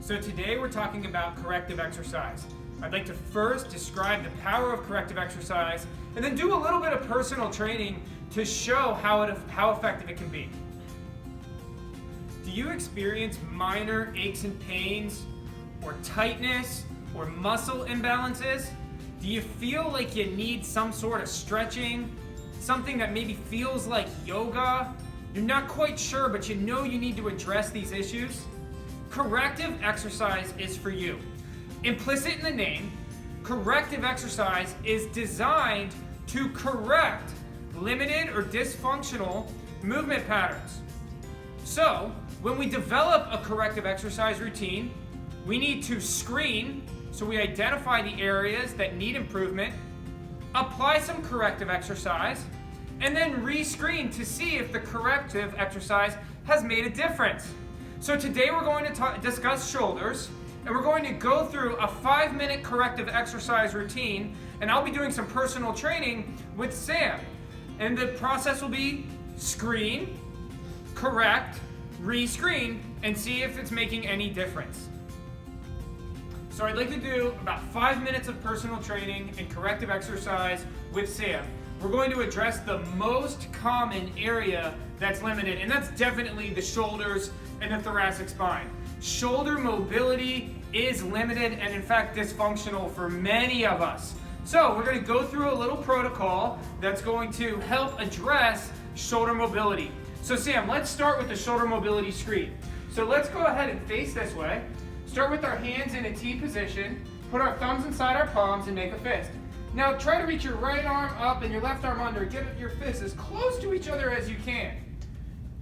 So today we're talking about corrective exercise. I'd like to first describe the power of corrective exercise and then do a little bit of personal training to show how effective it can be. Do you experience minor aches and pains or tightness or muscle imbalances? Do you feel like you need some sort of stretching, something that maybe feels like yoga? You're not quite sure, but you know you need to address these issues? Corrective exercise is for you. Implicit in the name, corrective exercise is designed to correct limited or dysfunctional movement patterns. So, when we develop a corrective exercise routine, we need to screen, so we identify the areas that need improvement, apply some corrective exercise, and then re-screen to see if the corrective exercise has made a difference. So today we're going to discuss shoulders, and we're going to go through a 5-minute corrective exercise routine, and I'll be doing some personal training with Sam. And the process will be screen, correct, re-screen, and see if it's making any difference. So I'd like to do about 5 minutes of personal training and corrective exercise with Sam. We're going to address the most common area that's limited, and that's definitely the shoulders and the thoracic spine. Shoulder mobility is limited and in fact dysfunctional for many of us. So we're going to go through a little protocol that's going to help address shoulder mobility. So Sam, let's start with the shoulder mobility screen. So let's go ahead and face this way. Start with our hands in a T position, put our thumbs inside our palms and make a fist. Now try to reach your right arm up and your left arm under. Get your fists as close to each other as you can.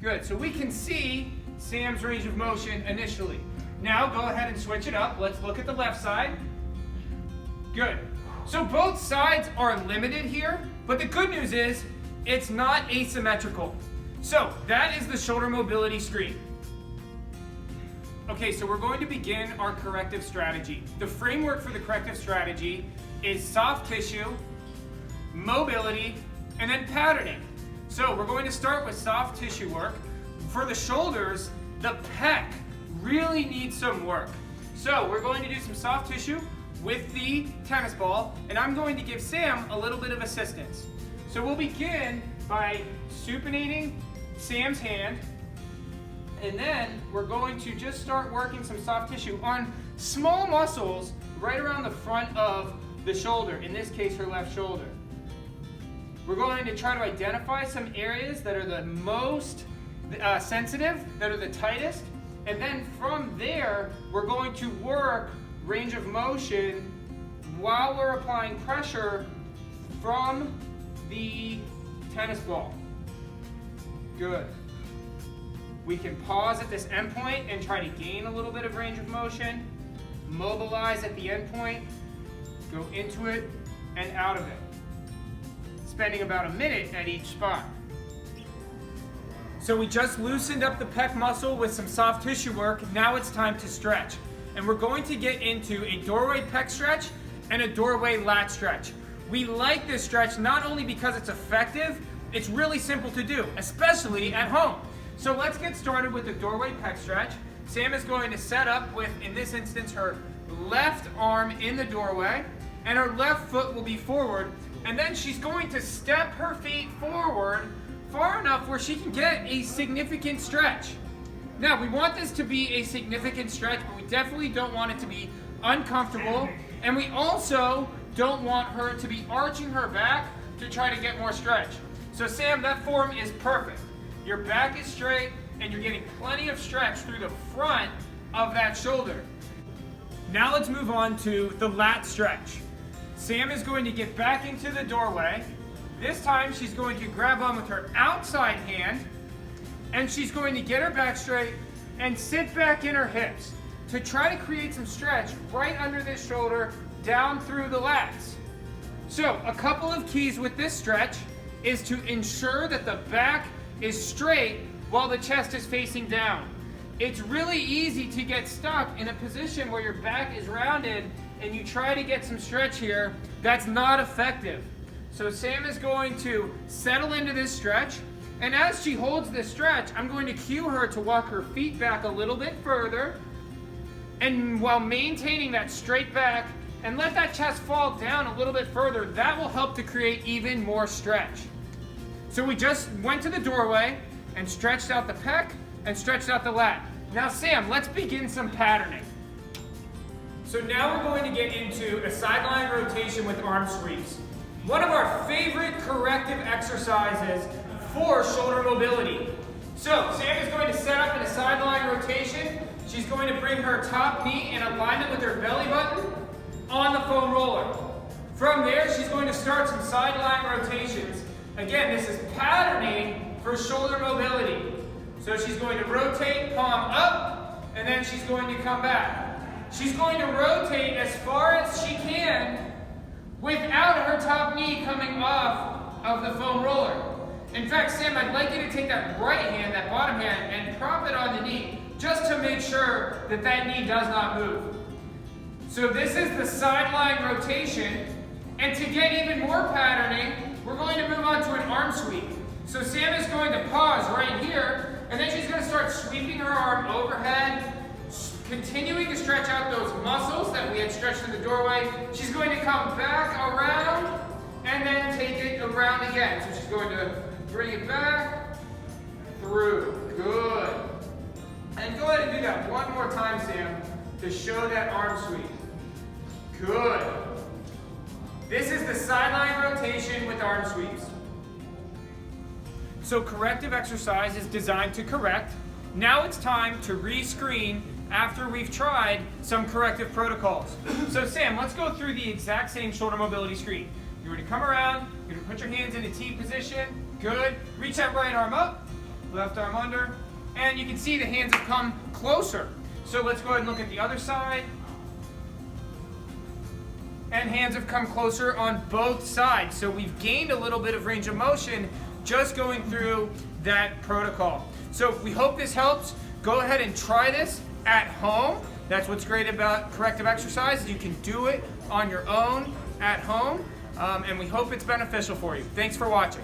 Good, so we can see Sam's range of motion initially. Now go ahead and switch it up. Let's look at the left side. Good. So both sides are limited here, but the good news is it's not asymmetrical. So that is the shoulder mobility screen. Okay, so we're going to begin our corrective strategy. The framework for the corrective strategy is soft tissue, mobility, and then patterning. So we're going to start with soft tissue work. For the shoulders, the pec really needs some work. So we're going to do some soft tissue with the tennis ball, and I'm going to give Sam a little bit of assistance. So we'll begin by supinating Sam's hand, and then we're going to just start working some soft tissue on small muscles right around the front of the shoulder, in this case her left shoulder. We're going to try to identify some areas that are the most sensitive, that are the tightest, and then from there we're going to work range of motion while we're applying pressure from the tennis ball. Good. We can pause at this endpoint and try to gain a little bit of range of motion, mobilize at the endpoint, go into it and out of it, spending about a minute at each spot. So we just loosened up the pec muscle with some soft tissue work. Now it's time to stretch. And we're going to get into a doorway pec stretch and a doorway lat stretch. We like this stretch not only because it's effective, it's really simple to do, especially at home. So let's get started with the doorway pec stretch. Sam is going to set up with, in this instance, her left arm in the doorway, and her left foot will be forward, and then she's going to step her feet forward far enough where she can get a significant stretch. Now, we want this to be a significant stretch, but we definitely don't want it to be uncomfortable, and we also don't want her to be arching her back to try to get more stretch. So Sam, that form is perfect. Your back is straight, and you're getting plenty of stretch through the front of that shoulder. Now let's move on to the lat stretch. Sam is going to get back into the doorway. This time she's going to grab on with her outside hand, and she's going to get her back straight and sit back in her hips to try to create some stretch right under this shoulder down through the lats. So a couple of keys with this stretch is to ensure that the back is straight while the chest is facing down. It's really easy to get stuck in a position where your back is rounded and you try to get some stretch here. That's not effective. So Sam is going to settle into this stretch, and as she holds this stretch, I'm going to cue her to walk her feet back a little bit further, And while maintaining that straight back, and let that chest fall down a little bit further, that will help to create even more stretch. So we just went to the doorway and stretched out the pec and stretched out the lat. Now Sam, let's begin some patterning. So now we're going to get into a sideline rotation with arm sweeps. One of our favorite corrective exercises for shoulder mobility. So Sam is going to set up in a sideline rotation. She's going to bring her top knee in alignment with her belly button on the foam roller. From there, she's going to start some sideline rotations. Again, this is patterning for shoulder mobility. So she's going to rotate, palm up, and then she's going to come back. She's going to rotate as far as she can without her top knee coming off of the foam roller. In fact, Sam, I'd like you to take that right hand, that bottom hand, and prop it on the knee, just to make sure that that knee does not move. So this is the sideline rotation, and to get even more patterning, we're going to move on to an arm sweep. So Sam is going to pause right here, and then she's going to start sweeping her arm overhead, continuing to stretch out those muscles that we had stretched in the doorway. She's going to come back around, and then take it around again. So she's going to bring it back, through, good. And go ahead and do that one more time, Sam, to show that arm sweep. Good. This is the sideline rotation with arm sweeps. So corrective exercise is designed to correct. Now it's time to rescreen after we've tried some corrective protocols. So Sam, let's go through the exact same shoulder mobility screen. You're going to come around, you're going to put your hands in a T position. Good. Reach that right arm up, left arm under, and you can see the hands have come closer. So let's go ahead and look at the other side. And hands have come closer on both sides. So we've gained a little bit of range of motion just going through that protocol. So we hope this helps. Go ahead and try this at home. That's what's great about corrective exercise. You can do it on your own at home. And we hope it's beneficial for you. Thanks for watching.